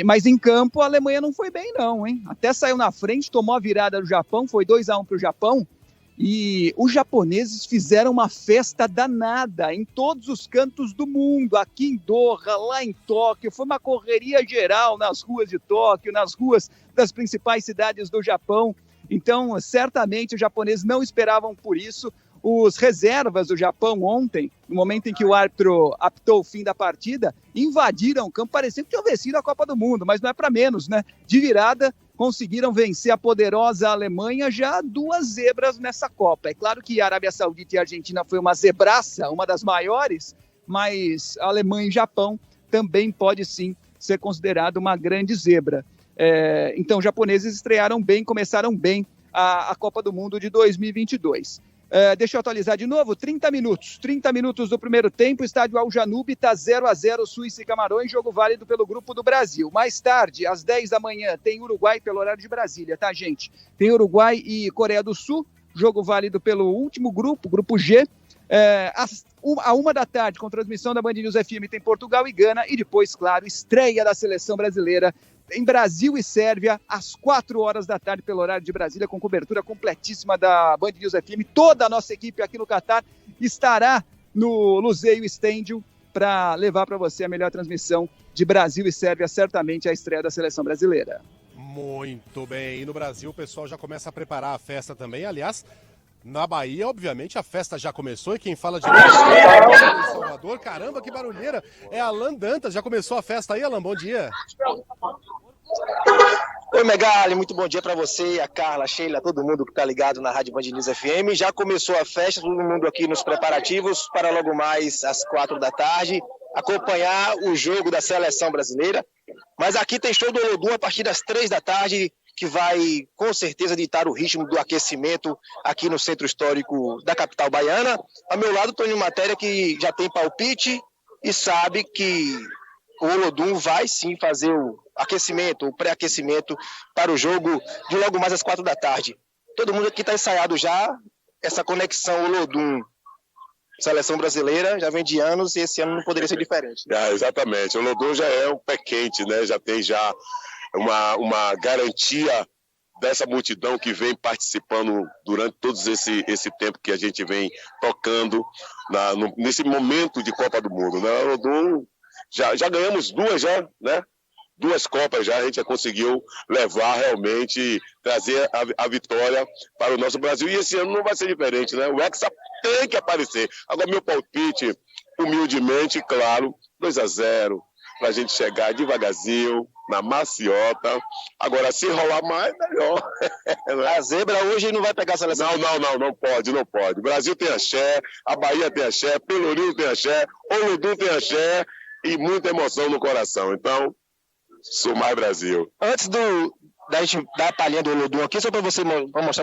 [SPEAKER 11] Mas em campo a Alemanha não foi bem não, hein? Até saiu na frente, tomou a virada do Japão, foi 2-1 para o Japão, e os japoneses fizeram uma festa danada em todos os cantos do mundo, aqui em Doha, lá em Tóquio. Foi uma correria geral nas ruas de Tóquio, nas ruas das principais cidades do Japão. Então, certamente os japoneses não esperavam por isso. Os reservas do Japão ontem, no momento em que o árbitro apitou o fim da partida, invadiram o campo, parecia que tinham vencido a Copa do Mundo, mas não é para menos, né? De virada, conseguiram vencer a poderosa Alemanha, já 2 zebras nessa Copa. É claro que a Arábia Saudita e a Argentina foi uma zebraça, uma das maiores, mas a Alemanha e o Japão também pode sim ser considerado uma grande zebra. Então, os japoneses estrearam bem, começaram bem a Copa do Mundo de 2022. Deixa eu atualizar de novo, 30 minutos do primeiro tempo, estádio Al Janoub, está 0-0 Suíça e Camarões, jogo válido pelo grupo do Brasil. Mais tarde, às 10 da manhã, tem Uruguai pelo horário de Brasília, tá, gente? Tem Uruguai e Coreia do Sul, jogo válido pelo último grupo, grupo G. Às 1 da tarde, com transmissão da Band News FM, tem Portugal e Gana, e depois, claro, estreia da seleção brasileira em Brasil e Sérvia, às 4 horas da tarde, pelo horário de Brasília, com cobertura completíssima da Band News FM. Toda a nossa equipe aqui no Catar estará no Luzeio Stadium para levar para você a melhor transmissão de Brasil e Sérvia, certamente a estreia da seleção brasileira.
[SPEAKER 1] Muito bem. E no Brasil o pessoal já começa a preparar a festa também. Aliás, na Bahia, obviamente, a festa já começou, e quem fala de Salvador, caramba, que barulheira, é Alan Dantas. Já começou a festa aí, Alan? Bom dia.
[SPEAKER 12] Oi, Megali, muito bom dia para você, a Carla, a Sheila, todo mundo que tá ligado na Rádio Band News FM. Já começou a festa, todo mundo aqui nos preparativos para logo mais às 4 da tarde acompanhar o jogo da seleção brasileira. Mas aqui tem show do Olodum a partir das 3 da tarde, que vai com certeza ditar o ritmo do aquecimento aqui no centro histórico da capital baiana. Ao meu lado, Tony Matéria, que já tem palpite e sabe que o Olodum vai sim fazer o aquecimento, o pré-aquecimento para o jogo de logo mais às 4 da tarde. Todo mundo aqui está ensaiado já, essa conexão Olodum seleção brasileira já vem de anos, e esse ano não poderia ser diferente.
[SPEAKER 13] Exatamente, o Olodum já é um pé quente, né? Já tem uma garantia dessa multidão que vem participando durante todo esse tempo que a gente vem tocando nesse momento de Copa do Mundo, né? Já ganhamos duas, né? 2 Copas já, a gente já conseguiu levar realmente, trazer a vitória para o nosso Brasil, e esse ano não vai ser diferente, né? O Hexa tem que aparecer. Agora, meu palpite, humildemente, claro, 2-0, para a gente chegar devagarzinho, na maciota. Agora, se rolar mais, melhor.
[SPEAKER 12] A zebra hoje não vai pegar a seleção.
[SPEAKER 13] Não pode. O Brasil tem axé, a Bahia tem axé, Pelourinho tem axé, Olodum tem axé, e muita emoção no coração. Então, sou mais Brasil.
[SPEAKER 12] Antes da gente dar a palhinha do Olodum aqui, só para mostrar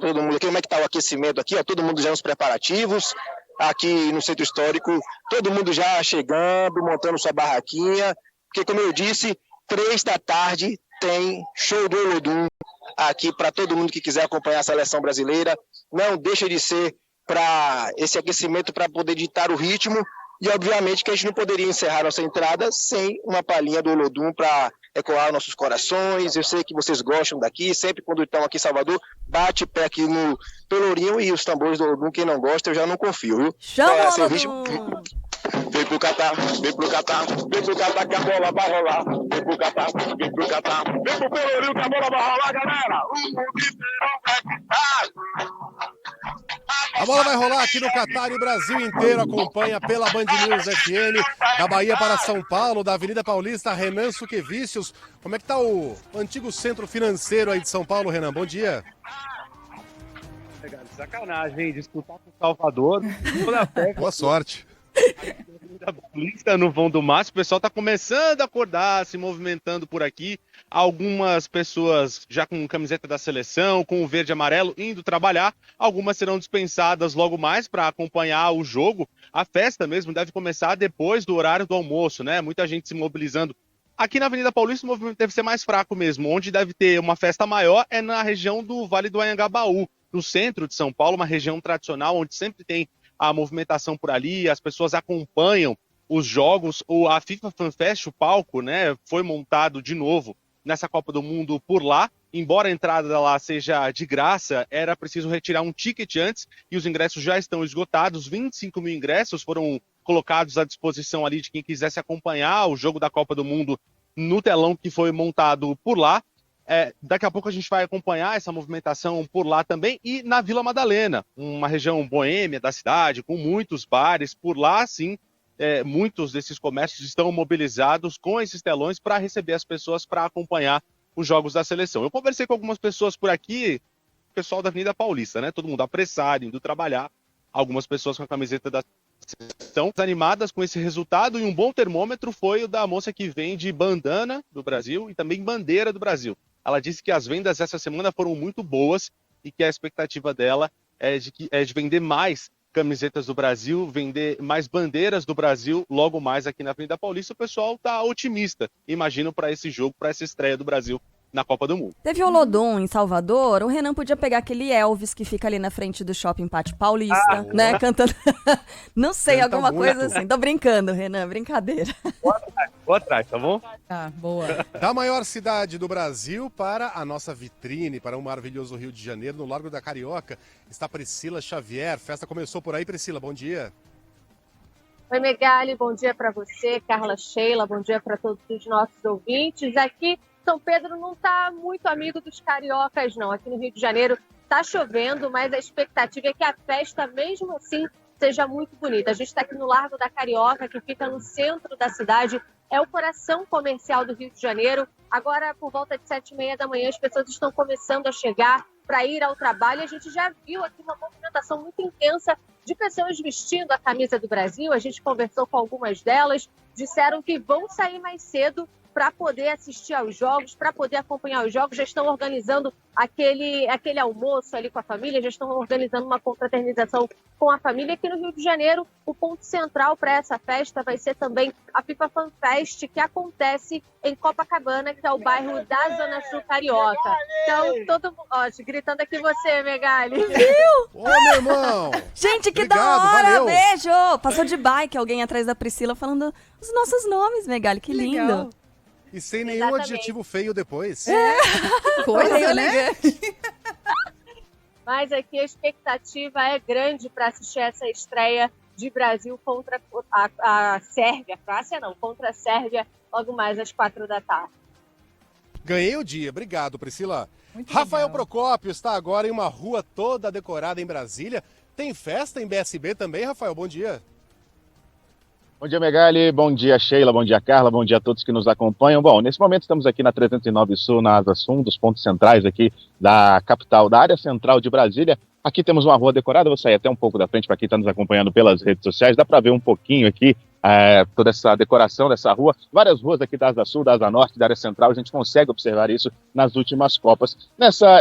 [SPEAKER 12] para todo mundo aqui como é que está o aquecimento aqui, ó, todo mundo já nos preparativos, aqui no Centro Histórico, todo mundo já chegando, montando sua barraquinha, porque como eu disse, 3 da tarde tem show do Olodum aqui para todo mundo que quiser acompanhar a seleção brasileira. Não deixa de ser para esse aquecimento para poder ditar o ritmo, e obviamente que a gente não poderia encerrar nossa entrada sem uma palhinha do Olodum para ecoar nossos corações. Eu sei que vocês gostam daqui, sempre quando estão aqui em Salvador, bate pé aqui no Pelourinho, e os tambores do Olodum, quem não gosta, eu já não confio, viu?
[SPEAKER 3] Chama o
[SPEAKER 12] Olodum!
[SPEAKER 13] Vem pro Catar, que a bola vai rolar. Vem pro Catar, vem pro Pelourinho, que a bola vai rolar, galera. O mundo inteiro vai gritar.
[SPEAKER 1] A bola vai rolar aqui no Catar e o Brasil inteiro acompanha pela Band News FM, da Bahia para São Paulo, da Avenida Paulista, Renan Suquevicius. Como é que tá o antigo centro financeiro aí de São Paulo, Renan? Bom dia.
[SPEAKER 6] Sacanagem, hein? Disputar com o Salvador.
[SPEAKER 1] Boa sorte.
[SPEAKER 6] Da Paulista, no vão do Márcio, o pessoal está começando a acordar, se movimentando por aqui. Algumas pessoas já com camiseta da seleção, com o verde e amarelo, indo trabalhar. Algumas serão dispensadas logo mais para acompanhar o jogo. A festa mesmo deve começar depois do horário do almoço, né? Muita gente se mobilizando. Aqui na Avenida Paulista o movimento deve ser mais fraco mesmo. Onde deve ter uma festa maior é na região do Vale do Anhangabaú, no centro de São Paulo, uma região tradicional onde sempre tem a movimentação por ali, as pessoas acompanham os jogos. A FIFA Fan Fest, o palco, né, foi montado de novo nessa Copa do Mundo por lá. Embora a entrada lá seja de graça, era preciso retirar um ticket antes e os ingressos já estão esgotados. 25 mil ingressos foram colocados à disposição ali de quem quisesse acompanhar o jogo da Copa do Mundo no telão que foi montado por lá. Daqui a pouco a gente vai acompanhar essa movimentação por lá também, e na Vila Madalena, uma região boêmia da cidade, com muitos bares. Por lá, sim, muitos desses comércios estão mobilizados com esses telões para receber as pessoas para acompanhar os jogos da seleção. Eu conversei com algumas pessoas por aqui, pessoal da Avenida Paulista, né? Todo mundo apressado, indo trabalhar. Algumas pessoas com a camiseta da seleção animadas com esse resultado, e um bom termômetro foi o da moça que vende bandana do Brasil e também bandeira do Brasil. Ela disse que as vendas essa semana foram muito boas e que a expectativa dela é de vender mais camisetas do Brasil, vender mais bandeiras do Brasil logo mais aqui na Avenida Paulista. O pessoal está otimista, imagino, para esse jogo, para essa estreia do Brasil na Copa do Mundo.
[SPEAKER 3] Teve o Olodum em Salvador, o Renan podia pegar aquele Elvis que fica ali na frente do Shopping Pátio Paulista, né, cantando, não sei,
[SPEAKER 1] Canta
[SPEAKER 3] alguma
[SPEAKER 1] muito.
[SPEAKER 3] coisa assim. Tô brincando, Renan, brincadeira.
[SPEAKER 6] Boa tarde, tá bom?
[SPEAKER 2] Tá, boa.
[SPEAKER 1] Da maior cidade do Brasil para a nossa vitrine, para o maravilhoso Rio de Janeiro, no Largo da Carioca, está Priscila Xavier. Festa começou por aí, Priscila, bom dia.
[SPEAKER 14] Oi, Megali, bom dia para você, Carla, Sheila, bom dia para todos os nossos ouvintes. Aqui, São Pedro não está muito amigo dos cariocas, não. Aqui no Rio de Janeiro está chovendo, mas a expectativa é que a festa, mesmo assim, seja muito bonita. A gente está aqui no Largo da Carioca, que fica no centro da cidade. É o coração comercial do Rio de Janeiro. Agora, por volta de 7h30 da manhã, as pessoas estão começando a chegar para ir ao trabalho. A gente já viu aqui uma movimentação muito intensa de pessoas vestindo a camisa do Brasil. A gente conversou com algumas delas, disseram que vão sair mais cedo para poder assistir aos jogos, para poder acompanhar os jogos. Já estão organizando aquele almoço ali com a família, já estão organizando uma confraternização com a família. Aqui no Rio de Janeiro, o ponto central para essa festa vai ser também a FIFA Fan Fest, que acontece em Copacabana, que é o bairro da Zona Sul Carioca. Então, todo mundo... Ó, gritando aqui você, Megali.
[SPEAKER 3] Viu?
[SPEAKER 1] Ô, meu irmão!
[SPEAKER 3] Gente, que
[SPEAKER 1] Obrigado,
[SPEAKER 3] da hora!
[SPEAKER 1] valeu.
[SPEAKER 3] Beijo! Passou de bike alguém atrás da Priscila falando os nossos nomes, Megali, que lindo.
[SPEAKER 2] Legal.
[SPEAKER 1] E sem nenhum adjetivo feio depois.
[SPEAKER 2] Coisa, né?
[SPEAKER 14] Mas aqui a expectativa é grande para assistir essa estreia de Brasil contra a Sérvia. Croácia não, contra a Sérvia, logo mais às 4 da tarde.
[SPEAKER 1] Ganhei o dia. Obrigado, Priscila.
[SPEAKER 2] Muito
[SPEAKER 1] Rafael
[SPEAKER 2] legal.
[SPEAKER 1] Procópio está agora em uma rua toda decorada em Brasília. Tem festa em BSB também, Rafael? Bom dia.
[SPEAKER 9] Bom dia, Megali. Bom dia, Sheila. Bom dia, Carla. Bom dia a todos que nos acompanham. Bom, nesse momento estamos aqui na 309 Sul, na Asa Sul, dos pontos centrais aqui da capital, da área central de Brasília. Aqui temos uma rua decorada, vou sair até um pouco da frente para quem está nos acompanhando pelas redes sociais. Dá para ver um pouquinho aqui toda essa decoração dessa rua. Várias ruas aqui da Asa Sul, da Asa Norte, da área central, a gente consegue observar isso nas últimas Copas.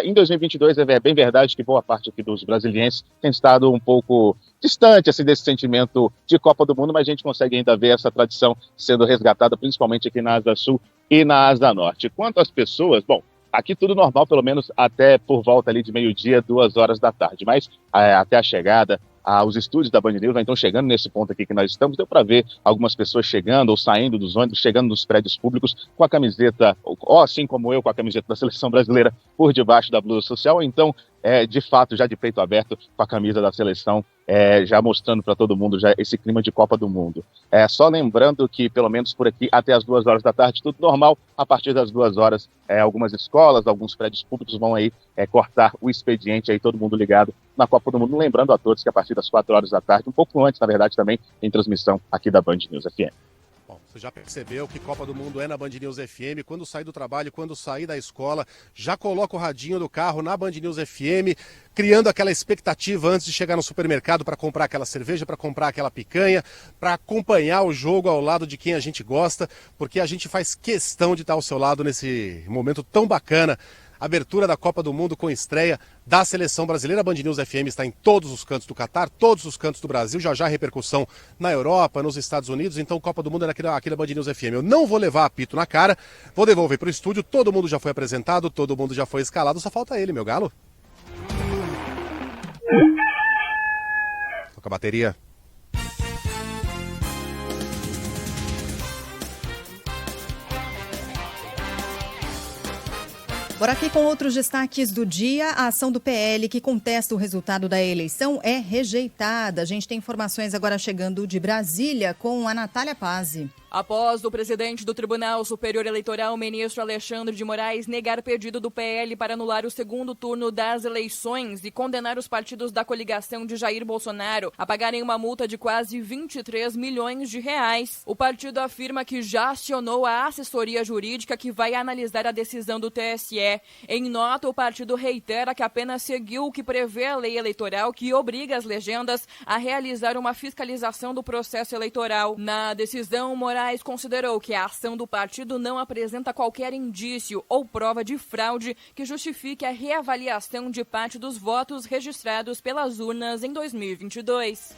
[SPEAKER 9] Em 2022, é bem verdade que boa parte aqui dos brasilienses tem estado um pouco distante assim, desse sentimento de Copa do Mundo, mas a gente consegue ainda ver essa tradição sendo resgatada, principalmente aqui na Asa Sul e na Asa Norte. Quanto às pessoas, bom, aqui tudo normal, pelo menos até por volta ali de meio-dia, 2 horas da tarde, mas até a chegada, os estúdios da Band News, então chegando nesse ponto aqui que nós estamos, deu para ver algumas pessoas chegando ou saindo dos ônibus, chegando nos prédios públicos com a camiseta, ou assim como eu, com a camiseta da Seleção Brasileira por debaixo da blusa social, ou então, de fato, já de peito aberto com a camisa da seleção, já mostrando para todo mundo já esse clima de Copa do Mundo. Só lembrando que, pelo menos por aqui, até as 2 horas da tarde, tudo normal. A partir das 2 horas, algumas escolas, alguns prédios públicos vão aí cortar o expediente, aí todo mundo ligado na Copa do Mundo. Lembrando a todos que a partir das 4 horas da tarde, um pouco antes, na verdade, também, tem transmissão aqui da Band News FM.
[SPEAKER 1] Bom, você já percebeu que Copa do Mundo é na Band News FM. Quando sair do trabalho, quando sair da escola, já coloca o radinho do carro na Band News FM, criando aquela expectativa antes de chegar no supermercado para comprar aquela cerveja, para comprar aquela picanha, para acompanhar o jogo ao lado de quem a gente gosta, porque a gente faz questão de estar ao seu lado nesse momento tão bacana. Abertura da Copa do Mundo com estreia da Seleção Brasileira. A Band News FM está em todos os cantos do Catar, todos os cantos do Brasil, já repercussão na Europa, nos Estados Unidos, então Copa do Mundo é aqui na Band News FM. Eu não vou levar apito na cara, vou devolver para o estúdio, todo mundo já foi apresentado, todo mundo já foi escalado, só falta ele, meu galo. Toca a bateria.
[SPEAKER 2] Bora aqui com outros destaques do dia. A ação do PL que contesta o resultado da eleição é rejeitada. A gente tem informações agora chegando de Brasília com a Natália Pazzi.
[SPEAKER 15] Após o presidente do Tribunal Superior Eleitoral, ministro Alexandre de Moraes, negar pedido do PL para anular o segundo turno das eleições e condenar os partidos da coligação de Jair Bolsonaro a pagarem uma multa de quase 23 milhões de reais, o partido afirma que já acionou a assessoria jurídica que vai analisar a decisão do TSE. Em nota, o partido reitera que apenas seguiu o que prevê a lei eleitoral, que obriga as legendas a realizar uma fiscalização do processo eleitoral. Na decisão, Moraes considerou que a ação do partido não apresenta qualquer indício ou prova de fraude que justifique a reavaliação de parte dos votos registrados pelas urnas em 2022.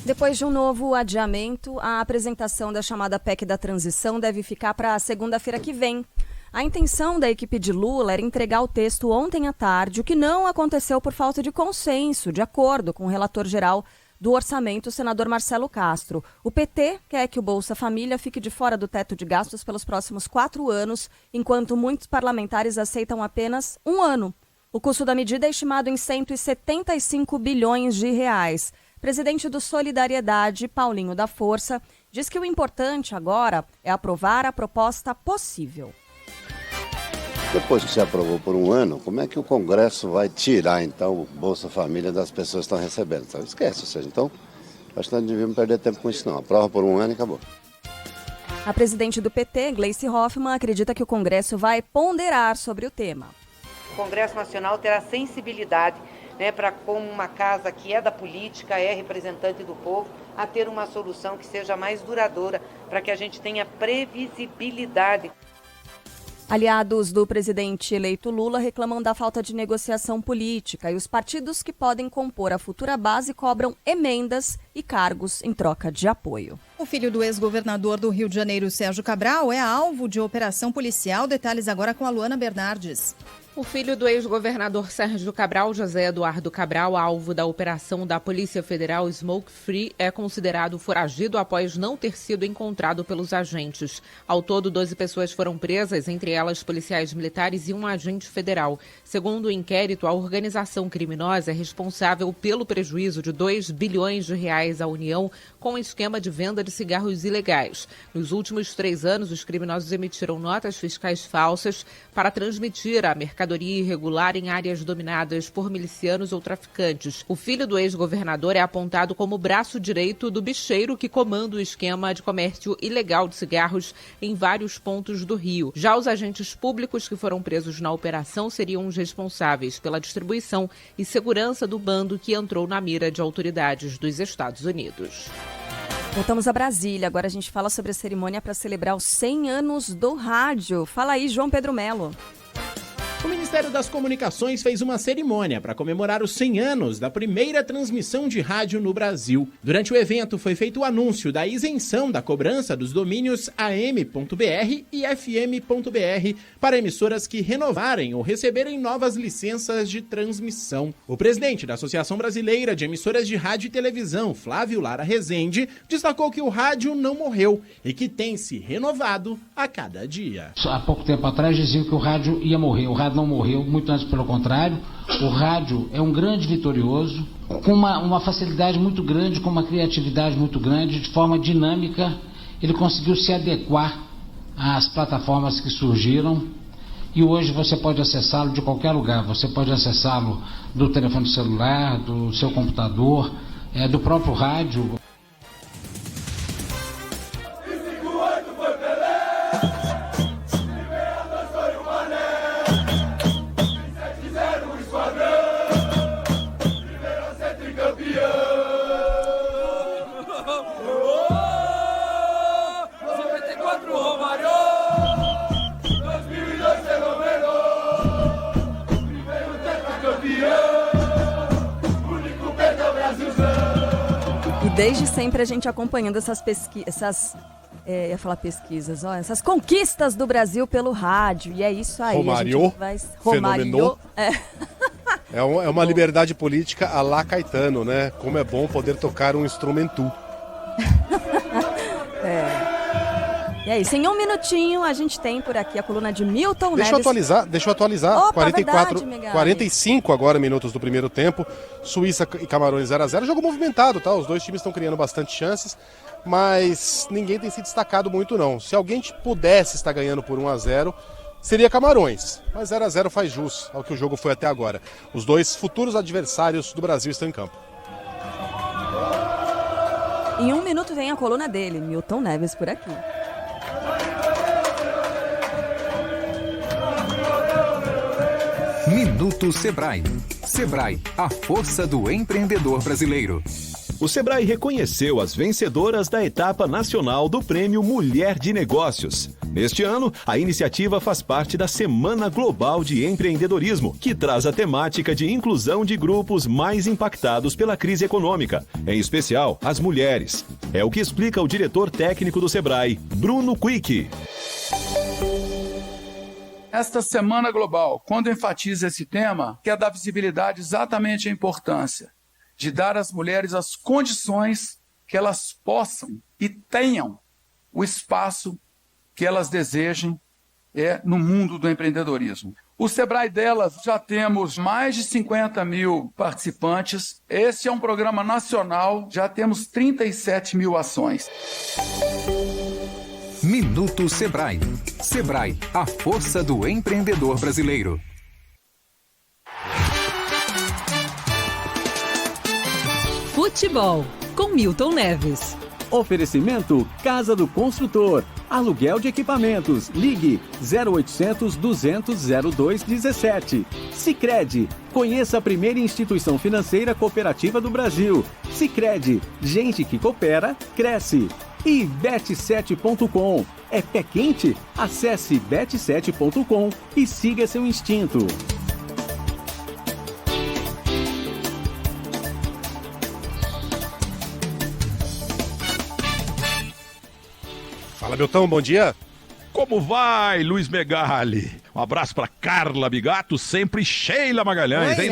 [SPEAKER 3] Depois de um novo adiamento, a apresentação da chamada PEC da transição deve ficar para a segunda-feira que vem. A intenção da equipe de Lula era entregar o texto ontem à tarde, o que não aconteceu por falta de consenso, de acordo com o relator geral do orçamento, o senador Marcelo Castro. O PT quer que o Bolsa Família fique de fora do teto de gastos pelos próximos 4 anos, enquanto muitos parlamentares aceitam apenas 1 ano. O custo da medida é estimado em 175 bilhões de reais. Presidente do Solidariedade, Paulinho da Força, diz que o importante agora é aprovar a proposta possível.
[SPEAKER 16] Depois que se aprovou por 1 ano, como é que o Congresso vai tirar, então, o Bolsa Família das pessoas que estão recebendo? Então, esquece, ou seja, então, acho que não devíamos perder tempo com isso não. Aprova por 1 ano e acabou.
[SPEAKER 3] A presidente do PT, Gleice Hoffmann, acredita que o Congresso vai ponderar sobre o tema.
[SPEAKER 17] O Congresso Nacional terá sensibilidade, para, como uma casa que é da política, é representante do povo, a ter uma solução que seja mais duradoura, para que a gente tenha previsibilidade.
[SPEAKER 3] Aliados do presidente eleito Lula reclamam da falta de negociação política e os partidos que podem compor a futura base cobram emendas e cargos em troca de apoio.
[SPEAKER 2] O filho do ex-governador do Rio de Janeiro, Sérgio Cabral, é alvo de operação policial. Detalhes agora com a Luana Bernardes.
[SPEAKER 18] O filho do ex-governador Sérgio Cabral, José Eduardo Cabral, alvo da operação da Polícia Federal Smoke Free, é considerado foragido após não ter sido encontrado pelos agentes. Ao todo, 12 pessoas foram presas, entre elas policiais militares e um agente federal. Segundo o inquérito, a organização criminosa é responsável pelo prejuízo de R$2 bilhões à União com o esquema de venda de cigarros ilegais. Nos últimos 3 anos, os criminosos emitiram notas fiscais falsas para transmitir a mercadoria irregular em áreas dominadas por milicianos ou traficantes. O filho do ex-governador é apontado como braço direito do bicheiro que comanda o esquema de comércio ilegal de cigarros em vários pontos do Rio. Já os agentes públicos que foram presos na operação seriam os responsáveis pela distribuição e segurança do bando que entrou na mira de autoridades dos Estados Unidos.
[SPEAKER 3] Voltamos a Brasília. Agora a gente fala sobre a cerimônia para celebrar os 100 anos do rádio. Fala aí, João Pedro Melo.
[SPEAKER 19] O Ministério das Comunicações fez uma cerimônia para comemorar os 100 anos da primeira transmissão de rádio no Brasil. Durante o evento foi feito o anúncio da isenção da cobrança dos domínios am.br e fm.br para emissoras que renovarem ou receberem novas licenças de transmissão. O presidente da Associação Brasileira de Emissoras de Rádio e Televisão, Flávio Lara Rezende, destacou que o rádio não morreu e que tem se renovado a cada dia.
[SPEAKER 20] Há pouco tempo atrás diziam que o rádio ia morrer. O rádio não morreu, muito antes pelo contrário. O rádio é um grande vitorioso, com uma facilidade muito grande, com uma criatividade muito grande, de forma dinâmica. Ele conseguiu se adequar às plataformas que surgiram e hoje você pode acessá-lo de qualquer lugar. Você pode acessá-lo do telefone celular, do seu computador, do próprio rádio.
[SPEAKER 3] Desde sempre a gente acompanhando essas essas conquistas do Brasil pelo rádio. E é isso aí.
[SPEAKER 1] Romário, fenomenou. É uma liberdade política à la Caetano, né? Como é bom poder tocar um instrumento.
[SPEAKER 3] E é isso. Em um minutinho a gente tem por aqui a coluna de Milton Neves.
[SPEAKER 1] Deixa eu atualizar.
[SPEAKER 3] Opa,
[SPEAKER 1] 45 agora minutos do primeiro tempo. Suíça e Camarões 0-0. Jogo movimentado, tá? Os dois times estão criando bastante chances, mas ninguém tem se destacado muito, não. Se alguém pudesse estar ganhando por 1-0, seria Camarões. Mas 0-0 faz jus ao que o jogo foi até agora. Os dois futuros adversários do Brasil estão em campo.
[SPEAKER 3] Em um minuto vem a coluna dele, Milton Neves, por aqui.
[SPEAKER 21] Minuto Sebrae. Sebrae, a força do empreendedor brasileiro.
[SPEAKER 22] O Sebrae reconheceu as vencedoras da etapa nacional do Prêmio Mulher de Negócios. Neste ano, a iniciativa faz parte da Semana Global de Empreendedorismo, que traz a temática de inclusão de grupos mais impactados pela crise econômica, em especial as mulheres. É o que explica o diretor técnico do Sebrae, Bruno Quick.
[SPEAKER 23] Esta Semana Global, quando enfatiza esse tema, quer dar visibilidade exatamente à importância de dar às mulheres as condições que elas possam e tenham o espaço que elas desejem no mundo do empreendedorismo. O Sebrae delas já temos mais de 50 mil participantes. Esse é um programa nacional, já temos 37 mil ações.
[SPEAKER 21] Minuto Sebrae. Sebrae, a força do empreendedor brasileiro.
[SPEAKER 24] Futebol, com Milton Neves. Oferecimento Casa do Construtor. Aluguel de equipamentos. Ligue 0800 200 0217. Sicredi. Conheça a primeira instituição financeira cooperativa do Brasil. Sicredi. Gente que coopera, cresce. E bet7.com. É pé quente? Acesse bet7.com e siga seu instinto.
[SPEAKER 1] Fala, Milton, bom dia.
[SPEAKER 4] Como vai, Luiz Megali? Um abraço para Carla Bigato, sempre Sheila Magalhães, hein?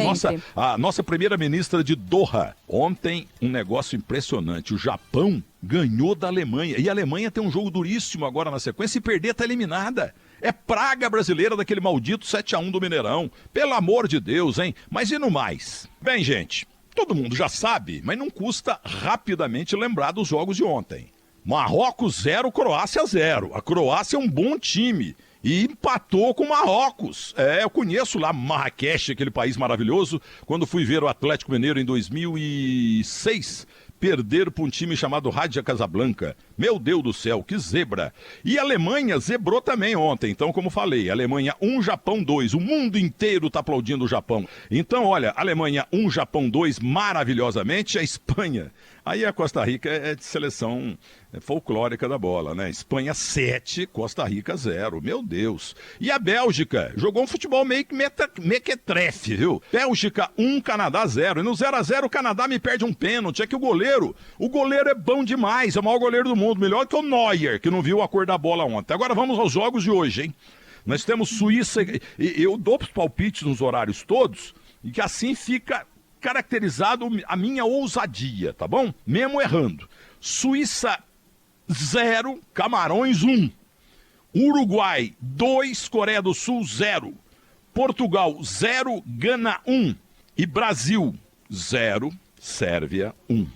[SPEAKER 4] A nossa primeira-ministra de Doha. Ontem, um negócio impressionante. O Japão ganhou da Alemanha. E a Alemanha tem um jogo duríssimo agora na sequência e perder tá eliminada. É praga brasileira daquele maldito 7-1 do Mineirão. Pelo amor de Deus, hein? Mas e no mais? Bem, gente, todo mundo já sabe, mas não custa rapidamente lembrar dos jogos de ontem. Marrocos 0, Croácia 0. A Croácia é um bom time e empatou com o Marrocos. Eu conheço lá Marrakech, aquele país maravilhoso. Quando fui ver o Atlético Mineiro em 2006, perderam para um time chamado Raja Casablanca. Meu Deus do céu, que zebra. E a Alemanha zebrou também ontem. Então, como falei, Alemanha 1, Japão 2. O mundo inteiro está aplaudindo o Japão. Então, olha, Alemanha 1, Japão 2, maravilhosamente. A Espanha. Aí a Costa Rica é de seleção folclórica da bola, né? Espanha 7, Costa Rica 0. Meu Deus. E a Bélgica jogou um futebol meio que mequetrefe, viu? Bélgica 1, Canadá 0. E no 0-0 o Canadá me perde um pênalti. É que o goleiro é bom demais. É o maior goleiro do mundo. Melhor que o Neuer, que não viu a cor da bola ontem. Agora vamos aos jogos de hoje, hein? Nós temos Suíça... Eu dou os palpites nos horários todos e que assim fica... caracterizado a minha ousadia, tá bom? Mesmo errando. Suíça 0, Camarões 1. Uruguai 2, Coreia do Sul 0. Portugal 0, Gana 1. E Brasil 0, Sérvia 1.